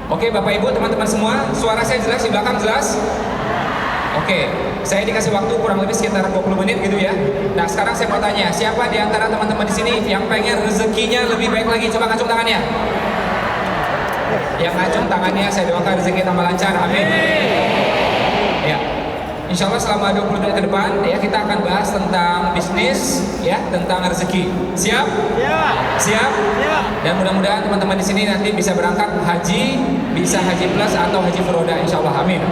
Oke, Bapak Ibu, teman-teman semua, suara saya jelas di belakang jelas? Oke, saya dikasih waktu kurang lebih sekitar 20 menit gitu ya. Nah, sekarang saya mau tanya, siapa di antara teman-teman di sini yang pengen rezekinya lebih baik lagi? Coba ngacung tangannya. Yang ngacung tangannya, saya doakan rezeki tambah lancar. Amin. Ya. Insya Allah selama 20 menit ke depan ya kita akan bahas tentang bisnis ya, tentang rezeki. Siap? Siap? Dan mudah-mudahan teman-teman di sini nanti bisa berangkat haji, bisa haji plus atau haji furoda insya Allah. Amin.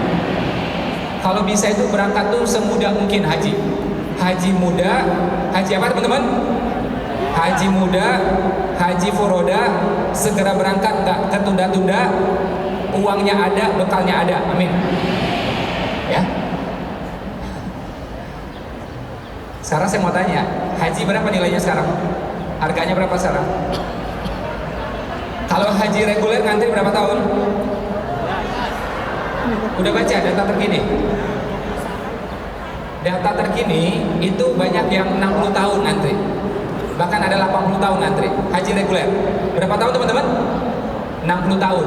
Kalau bisa itu berangkat tuh semudah mungkin haji. Haji muda, haji apa teman-teman? Haji muda, haji furoda, segera berangkat, nggak tertunda-tunda, uangnya ada, bekalnya ada. Amin. Ya. Sekarang saya mau tanya, haji berapa nilainya sekarang? Harganya berapa sekarang? Kalau haji reguler ngantri berapa tahun? Udah baca data terkini? Data terkini itu banyak yang 60 tahun ngantri. Bahkan ada 80 tahun ngantri. Haji reguler. Berapa tahun teman-teman? 60 tahun.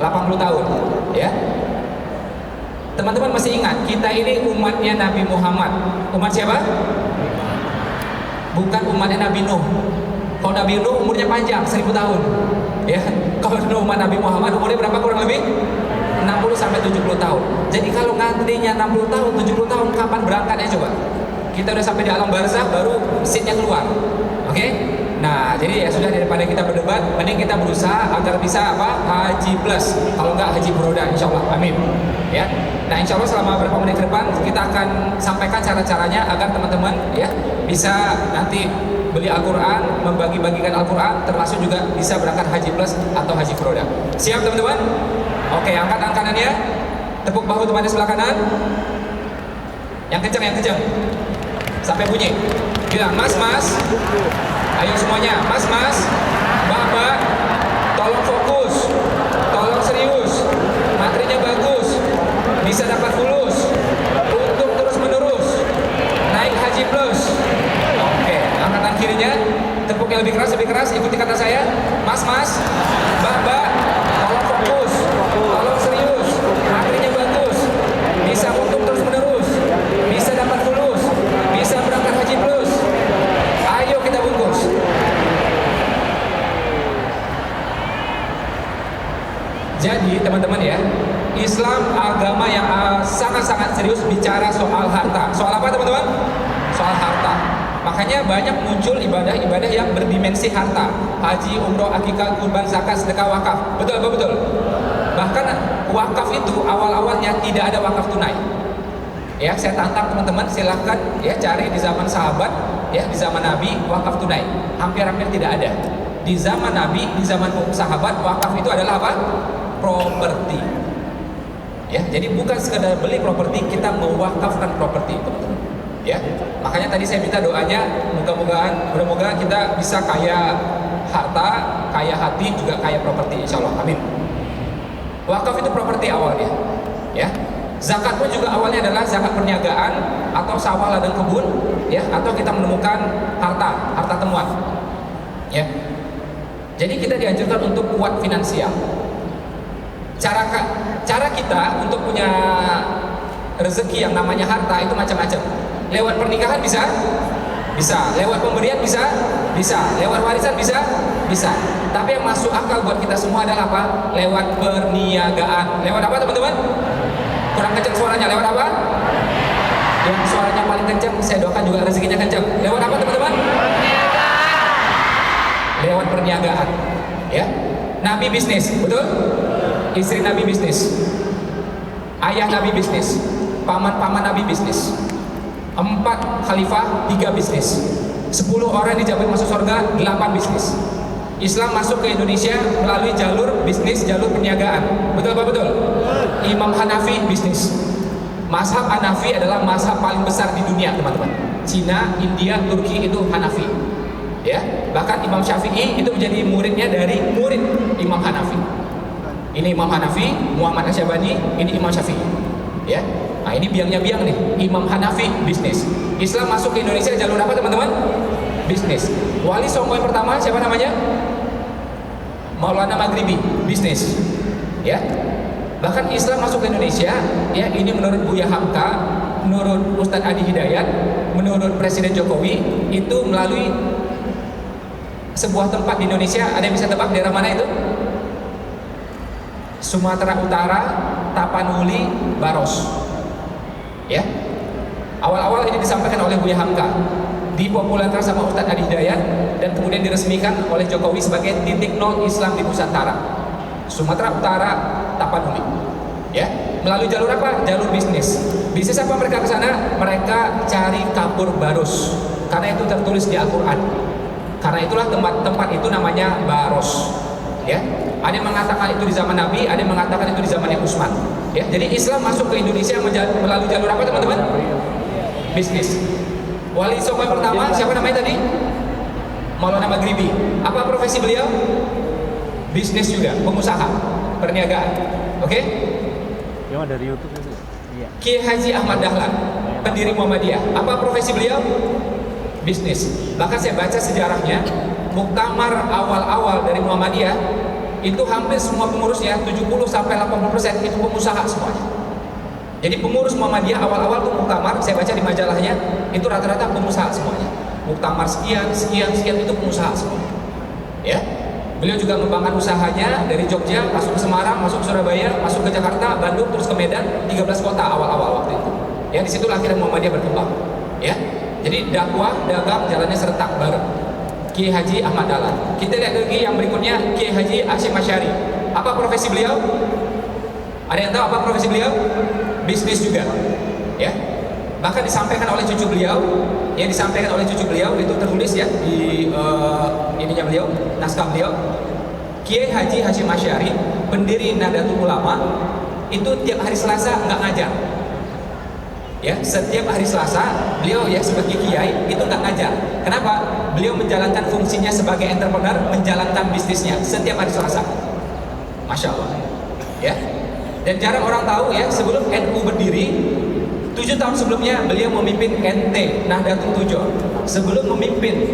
80 tahun. Ya. Teman-teman masih ingat, kita ini umatnya Nabi Muhammad. Umat siapa? Bukan umatnya Nabi Nuh. Kalau Nabi Nuh umurnya panjang, 1000 tahun. Ya. Kalau umat Nabi Muhammad umurnya berapa kurang lebih? 60 sampai 70 tahun. Jadi kalau ngantrinya 60 tahun, 70 tahun, kapan berangkatnya coba? Kita udah sampai di alam barzah baru seatnya keluar. Oke? Nah, jadi ya sudah, daripada kita berdebat, mending kita berusaha agar bisa apa? Haji plus. Kalau enggak haji furoda insyaallah. Amin. Ya. Nah, insyaallah selama beberapa menit ke depan kita akan sampaikan cara-caranya agar teman-teman ya bisa nanti beli Al-Quran, membagi-bagikan Al-Quran, termasuk juga bisa berangkat haji plus atau haji furoda. Siap teman-teman? Oke, angkat tangan kanannya. Tepuk bahu teman di sebelah kanan. Yang kencang. Sampai bunyi. Bilang, mas. Ayo semuanya, mas, mbak, tolong fokus, tolong serius, materinya bagus, bisa dapat fulus, untuk terus menerus, naik haji plus. Oke, angkatan kirinya, tepuk yang lebih keras, ikuti kata saya, mas, mbak, tolong fokus, tolong serius, materinya bagus, bisa untuk terus menerus, bisa dapat fulus, bisa berangkat haji plus. Ayo kita bungkus. Jadi teman-teman ya, Islam agama yang sangat-sangat serius bicara soal harta. Soal apa teman-teman? Soal harta. Makanya banyak muncul ibadah-ibadah yang berdimensi harta. Haji, umroh, akikah, kurban, zakat, sedekah, wakaf. Betul apa betul? Bahkan wakaf itu awal-awalnya tidak ada wakaf tunai. Ya, saya tantang teman-teman, silahkan ya cari di zaman sahabat, ya di zaman Nabi wakaf tunai. Hampir-hampir tidak ada. Di zaman Nabi, di zaman sahabat, wakaf itu adalah apa? Properti. Ya, jadi bukan sekedar beli properti, kita mewakafkan properti, teman-teman. Ya, makanya tadi saya minta doanya, mudah-mudahan kita bisa kaya harta, kaya hati, juga kaya properti, insya Allah. Amin. Wakaf itu properti awalnya. Ya. Zakat pun juga awalnya adalah zakat perniagaan atau sawah ladang kebun, ya, atau kita menemukan harta temuan. Ya. Jadi kita dianjurkan untuk kuat finansial. Cara kita untuk punya rezeki yang namanya harta itu macam-macam. Lewat pernikahan bisa, lewat pemberian bisa, lewat warisan bisa. Tapi yang masuk akal buat kita semua adalah apa? Lewat perniagaan. Lewat apa teman-teman? Kurang kencang suaranya. Lewat apa? Yang suaranya paling kencang saya doakan juga rezekinya kencang. Lewat apa teman-teman? Lewat perniagaan. Ya. Nabi bisnis, betul? Istri Nabi bisnis, ayah Nabi bisnis, paman-paman Nabi bisnis, 4 khalifah 3 bisnis, 10 orang dijamin masuk surga 8 bisnis. Islam masuk ke Indonesia melalui jalur bisnis, jalur perniagaan. Betul apa betul? Imam Hanafi bisnis. Mazhab Hanafi adalah mazhab paling besar di dunia, teman-teman. Cina, India, Turki itu Hanafi. Ya, bahkan Imam Syafi'i itu menjadi muridnya dari murid Imam Hanafi. Ini Imam Hanafi, Muhammad Asyabani, ini Imam Syafi'i. Ya. Nah, ini biangnya nih, Imam Hanafi bisnis. Islam masuk ke Indonesia jalur apa teman-teman? Bisnis. Wali Songo yang pertama siapa namanya? Maulana Maghribi, bisnis. Ya. Bahkan Islam masuk ke Indonesia, ya ini menurut Buya Hamka, menurut Ustadz Adi Hidayat, menurut Presiden Jokowi, itu melalui sebuah tempat di Indonesia. Ada yang bisa tebak daerah mana itu? Sumatera Utara, Tapanuli, Baros. Ya. Awal-awal ini disampaikan oleh Buya Hamka, dipopulerkan sama Ustadz Adi Hidayat, dan kemudian diresmikan oleh Jokowi sebagai titik nol Islam di Nusantara. Sumatera Utara, Tapanuli. Ya, melalui jalur apa? Jalur bisnis. Bisnis apa mereka ke sana? Mereka cari kapur barus. Karena itu tertulis di Al-Qur'an. Karena itulah tempat itu namanya Baros. Ya. Ada yang mengatakan itu di zaman Nabi, ada yang mengatakan itu di zamannya Utsman. Ya, jadi Islam masuk ke Indonesia melalui jalur apa, teman-teman? Bisnis. Wali Songo yang pertama siapa namanya tadi? Maulana Maghribi. Apa profesi beliau? Bisnis juga, pengusaha, perniagaan. Oke? Yang dari YouTube itu. Iya. Kiai Haji Ahmad Dahlan, pendiri Muhammadiyah. Apa profesi beliau? Bisnis. Bahkan saya baca sejarahnya, muktamar awal-awal dari Muhammadiyah itu hampir semua pengurusnya 70-80% itu pengusaha semuanya. Jadi pengurus Muhammadiyah awal-awal tuh muktamar, saya baca di majalahnya, itu rata-rata pengusaha semuanya. Muktamar sekian itu pengusaha semua. Ya. Beliau juga mengembangkan usahanya dari Jogja, masuk ke Semarang, masuk ke Surabaya, masuk ke Jakarta, Bandung, terus ke Medan, 13 kota awal-awal waktu itu. Ya, di situ akhirnya Muhammadiyah berkembang. Ya. Jadi dakwah, dagang, jalannya serentak bareng. Kiai Haji Ahmad Dahlan. Kita lihat lagi yang berikutnya, Kiai Haji Hashim Asy'ari. Apa profesi beliau? Ada yang tahu apa profesi beliau? Bisnis juga. Ya. Bahkan disampaikan oleh cucu beliau, yang disampaikan oleh cucu beliau itu tertulis ya di ininya beliau, naskah beliau. Kiai Haji Hashim Asy'ari, pendiri Nahdlatul Ulama, itu tiap hari Selasa nggak ngajar. Ya, setiap hari Selasa beliau ya sebagai kiai itu nggak ngajar. Kenapa? Beliau menjalankan fungsinya sebagai entrepreneur, menjalankan bisnisnya setiap hari Selasa. Masya Allah. Ya. Dan jarang orang tahu ya, sebelum NU berdiri 7 tahun sebelumnya beliau memimpin NT, Nahdlatul Tujor. Sebelum memimpin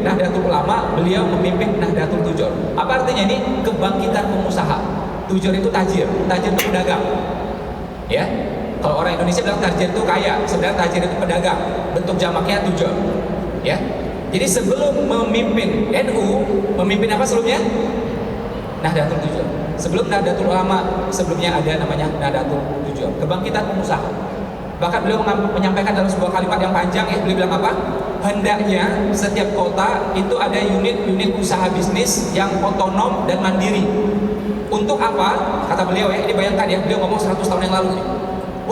Nahdlatul Ulama, beliau memimpin Nahdlatul Tujor. Apa artinya ini? Kebangkitan pengusaha. Tujor itu tajir itu pedagang. Ya. Kalau orang Indonesia bilang tajir itu kaya, sebenarnya tajir itu pedagang. Bentuk jamaknya Tujor. Ya. Jadi sebelum memimpin NU, memimpin apa sebelumnya? Nahdlatul Tujor. Sebelum Nahdlatul Ulama, sebelumnya ada namanya Nahdlatul Tujor. Kebangkitan pengusaha. Bahkan beliau menyampaikan dalam sebuah kalimat yang panjang ya, beliau bilang apa? Hendaknya setiap kota itu ada unit usaha bisnis yang otonom dan mandiri. Untuk apa? Kata beliau ya, ini bayangkan ya, beliau ngomong 100 tahun yang lalu nih.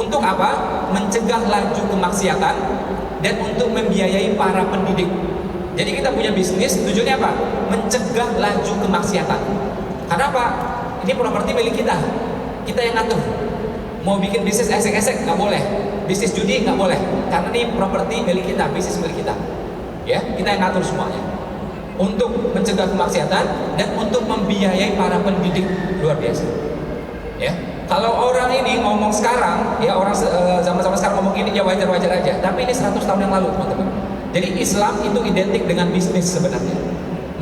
Untuk apa? Mencegah laju kemaksiatan dan untuk membiayai para pendidik. Jadi kita punya bisnis, tujuannya apa? Mencegah laju kemaksiatan. Karena apa? Ini properti milik kita. Kita yang ngatur. Mau bikin bisnis esek-esek nggak boleh, bisnis judi nggak boleh, karena ini properti milik kita, bisnis milik kita. Ya, kita yang ngatur semuanya. Untuk mencegah kemaksiatan dan untuk membiayai para pendidik, luar biasa. Ya, kalau orang ini ngomong sekarang, ya orang zaman-zaman sekarang ngomong ini ya wajar-wajar aja. Tapi ini 100 tahun yang lalu, teman-teman. Jadi Islam itu identik dengan bisnis sebenarnya.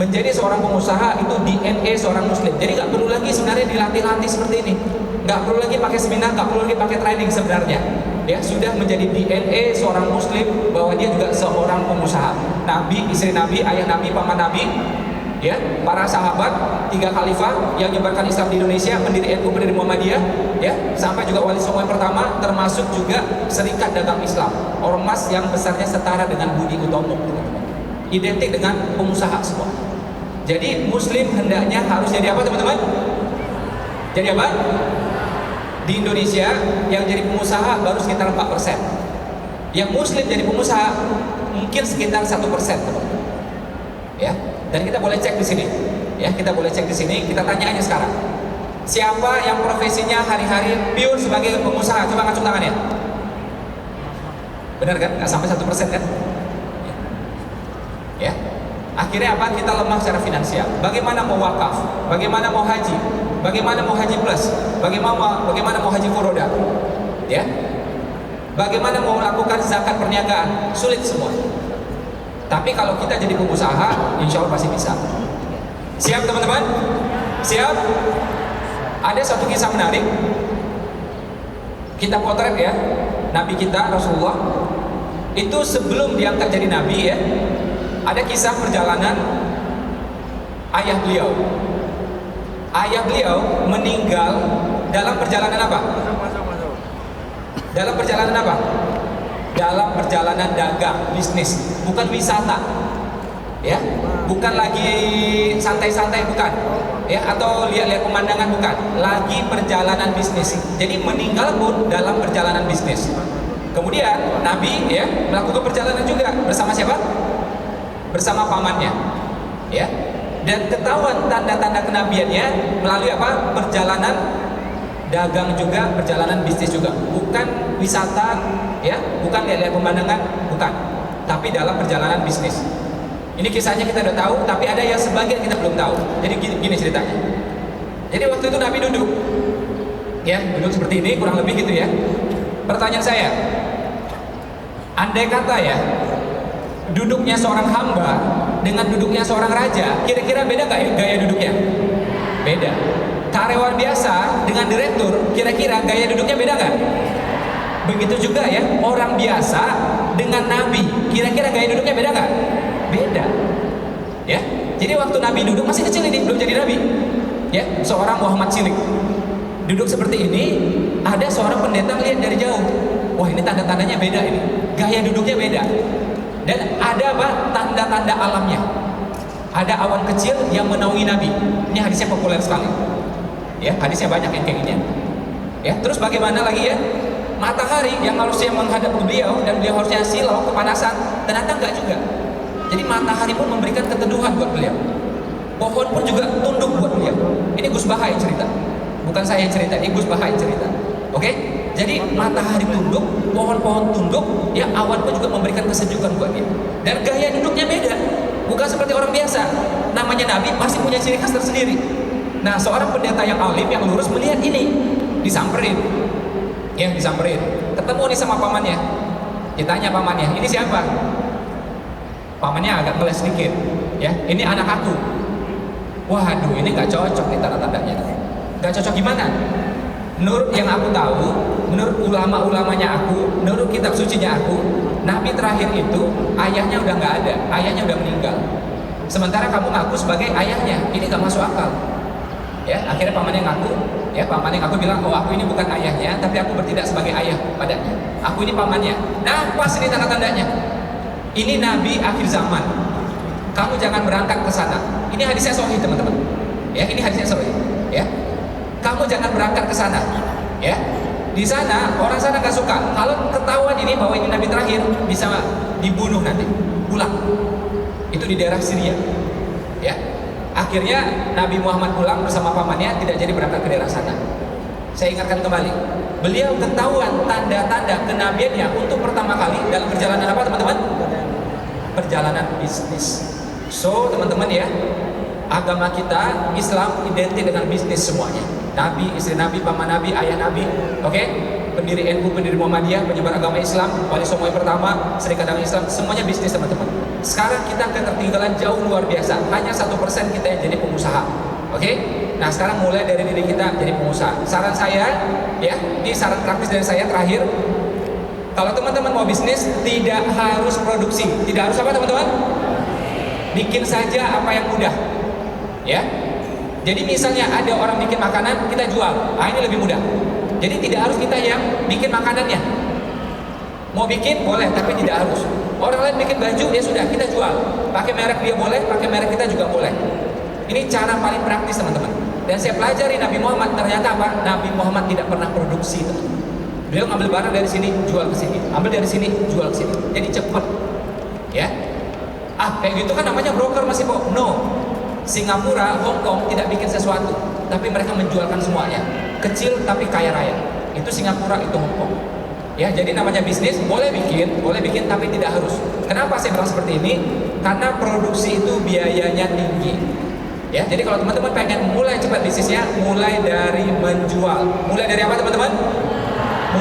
Menjadi seorang pengusaha itu DNA seorang muslim. Jadi nggak perlu lagi sebenarnya dilatih-latih seperti ini. Nggak perlu lagi pakai seminar, nggak perlu lagi pakai training sebenarnya. Ya sudah menjadi DNA seorang muslim bahwa dia juga seorang pengusaha. Nabi, istri Nabi, ayah Nabi, paman Nabi, ya para sahabat, 3 khalifah yang menyebarkan Islam di Indonesia, pendiri NU, pendiri Muhammadiyah, ya sampai juga Wali Songo yang pertama, termasuk juga Serikat Dagang Islam, ormas yang besarnya setara dengan Budi Utomo, identik dengan pengusaha semua. Jadi Muslim hendaknya harus jadi apa, teman-teman? Jadi apa? Di Indonesia yang jadi pengusaha baru sekitar 4%. Yang Muslim jadi pengusaha mungkin sekitar 1%, teman-teman. Ya. Dan kita boleh cek di sini, ya kita boleh cek di sini. Kita tanya aja sekarang, siapa yang profesinya hari-hari pure sebagai pengusaha? Coba ngacung tangannya. Benar kan? Nggak sampai 1% kan? Ya. Akhirnya apa? Kita lemah secara finansial. Bagaimana mau wakaf? Bagaimana mau haji? Bagaimana mau haji plus? Bagaimana mau haji furoda? Ya. Bagaimana mau melakukan zakat perniagaan? Sulit semua. Tapi kalau kita jadi pengusaha, insya Allah pasti bisa. Siap teman-teman? Siap? Ada satu kisah menarik. Kita potret ya, Nabi kita Rasulullah itu sebelum diangkat jadi Nabi ya, ada kisah perjalanan ayah beliau. Ayah beliau meninggal dalam perjalanan apa? Dalam perjalanan apa? Dalam perjalanan dagang, bisnis, bukan wisata. Ya, bukan lagi santai-santai, bukan. Ya, atau lihat-lihat pemandangan, bukan. Lagi perjalanan bisnis. Jadi meninggal pun dalam perjalanan bisnis. Kemudian Nabi ya melakukan perjalanan juga bersama siapa? Bersama pamannya. Ya. Dan ketahuan tanda-tanda kenabiannya melalui apa? Perjalanan dagang juga, perjalanan bisnis juga. Bukan wisata, ya, bukan lihat-lihat pemandangan, bukan. Tapi dalam perjalanan bisnis. Ini kisahnya kita udah tahu, tapi ada yang sebagian kita belum tahu. Jadi gini ceritanya. Jadi waktu itu Nabi duduk, ya, duduk seperti ini, kurang lebih gitu ya. Pertanyaan saya, andai kata ya, duduknya seorang hamba dengan duduknya seorang raja, kira-kira beda nggak ya gaya duduknya? Beda. Karyawan biasa dengan direktur, kira-kira gaya duduknya beda nggak? Begitu juga ya, orang biasa dengan nabi, kira-kira gaya duduknya beda nggak? Beda. Ya. Jadi waktu Nabi duduk masih kecil ini, belum jadi Nabi. Ya, seorang Muhammad cilik. Duduk seperti ini, ada seorang pendeta lihat dari jauh. Wah, ini tanda-tandanya beda ini. Gaya duduknya beda. Dan ada apa? Tanda-tanda alamnya. Ada awan kecil yang menaungi Nabi. Ini hadisnya populer sekali. Ya, hadisnya banyak yang kayak gini. Ya, terus bagaimana lagi ya? Matahari yang harusnya menghadap ke beliau dan beliau harusnya silau kepanasan, ternyata enggak juga. Jadi matahari pun memberikan keteduhan buat beliau. Pohon pun juga tunduk buat beliau. Ini Gus Baha yang cerita. Bukan saya yang cerita, ini Gus Baha yang cerita. Oke? Jadi matahari tunduk, pohon-pohon tunduk, ya awan pun juga memberikan kesejukan buat dia. Dan gaya duduknya beda. Bukan seperti orang biasa. Namanya Nabi pasti punya ciri khas tersendiri. Nah, seorang pendeta yang alim, yang lurus melihat ini, disamperin. Ya, disamperin. Ketemu nih sama pamannya. Ditanya pamannya, ini siapa? Pamannya agak ngeles sedikit. Ya, ini anak aku. Waduh, ini nggak cocok nih tanda-tandanya. Nggak cocok gimana? Menurut yang aku tahu, menurut ulama-ulamanya aku, menurut kitab sucinya aku, Nabi terakhir itu ayahnya udah nggak ada, ayahnya udah meninggal. Sementara kamu ngaku sebagai ayahnya, ini nggak masuk akal. Ya, akhirnya pamannya ngaku. Ya, pamannya ngaku bilang, oh aku ini bukan ayahnya, tapi aku bertindak sebagai ayah padanya. Aku ini pamannya. Nah, pas ini tanda-tandanya. Ini Nabi akhir zaman. Kamu jangan berangkat ke sana. Ini hadisnya sahih, teman-teman. Ya, ini hadisnya sahih. Ya. Kamu jangan berangkat ke sana. Ya. Di sana orang sana nggak suka. Kalau ketahuan ini bahwa ini Nabi terakhir, bisa dibunuh nanti. Pulang. Itu di daerah Syria. Ya. Akhirnya Nabi Muhammad pulang bersama pamannya, tidak jadi berangkat ke daerah sana. Saya ingatkan kembali, beliau ketahuan tanda-tanda kenabiannya untuk pertama kali dalam perjalanan apa, teman-teman? Perjalanan bisnis. So, teman-teman ya, agama kita Islam identik dengan bisnis semuanya. Nabi, istri Nabi, paman Nabi, ayah Nabi, oke? Pendiri NU, pendiri Muhammadiyah, penyebar agama Islam, Wali Songo yang pertama, Serikat Dagang Islam, semuanya bisnis, teman-teman. Sekarang kita ketertinggalan jauh luar biasa. Hanya 1% kita yang jadi pengusaha, oke? Nah, sekarang mulai dari diri kita jadi pengusaha. Saran saya, ya, ini saran praktis dari saya terakhir. Kalau teman-teman mau bisnis, tidak harus produksi. Tidak harus apa, teman-teman? Bikin saja apa yang mudah. Ya. Jadi misalnya ada orang bikin makanan, kita jual. Ah, ini lebih mudah. Jadi tidak harus kita yang bikin makanannya. Mau bikin boleh, tapi tidak harus. Orang lain bikin baju, ya sudah, kita jual. Pakai merek dia boleh, pakai merek kita juga boleh. Ini cara paling praktis, teman-teman. Dan saya pelajari Nabi Muhammad, ternyata apa? Nabi Muhammad tidak pernah produksi, teman-teman. Beliau ngambil barang dari sini, jual ke sini. Ambil dari sini, jual ke sini. Jadi cepat. Ya. Ah, kayak gitu kan namanya broker, masih kok. No. Singapura, Hong Kong tidak bikin sesuatu, tapi mereka menjualkan semuanya. Kecil tapi kaya raya. Itu Singapura, itu Hong Kong. Ya, jadi namanya bisnis, boleh bikin tapi tidak harus. Kenapa saya bilang seperti ini? Karena produksi itu biayanya tinggi. Ya, jadi kalau teman-teman pengen mulai cepat bisnisnya, mulai dari menjual. Mulai dari apa, teman-teman?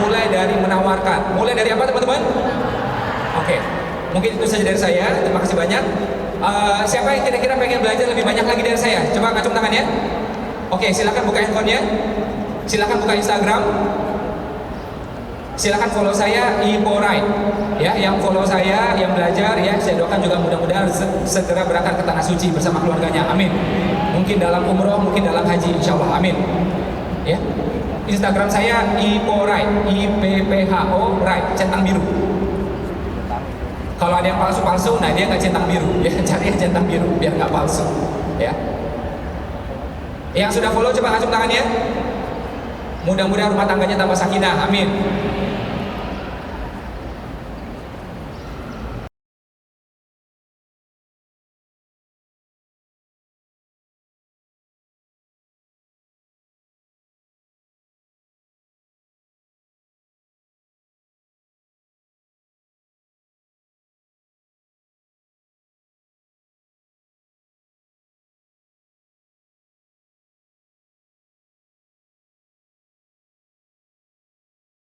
Mulai dari menawarkan. Mulai dari apa, teman-teman? Oke. Mungkin itu saja dari saya. Terima kasih banyak. Siapa yang kira-kira pengen belajar lebih banyak lagi dari saya? Coba ngacung tangan ya. Oke, silakan buka handphonenya. Silakan buka Instagram. Silakan follow saya Iporai. Ya, yang follow saya, yang belajar ya, saya doakan juga mudah-mudahan segera berangkat ke tanah suci bersama keluarganya. Amin. Mungkin dalam umroh, mungkin dalam haji, insya Allah. Amin. Ya. Instagram saya Iporai, IPPHO Rai, centang biru. Kalau ada yang palsu-palsu, nah dia nggak centang biru, ya cari yang centang biru biar nggak palsu, ya. Yang sudah follow coba acung tangannya. Mudah-mudahan rumah tangganya tambah sakinah, amin.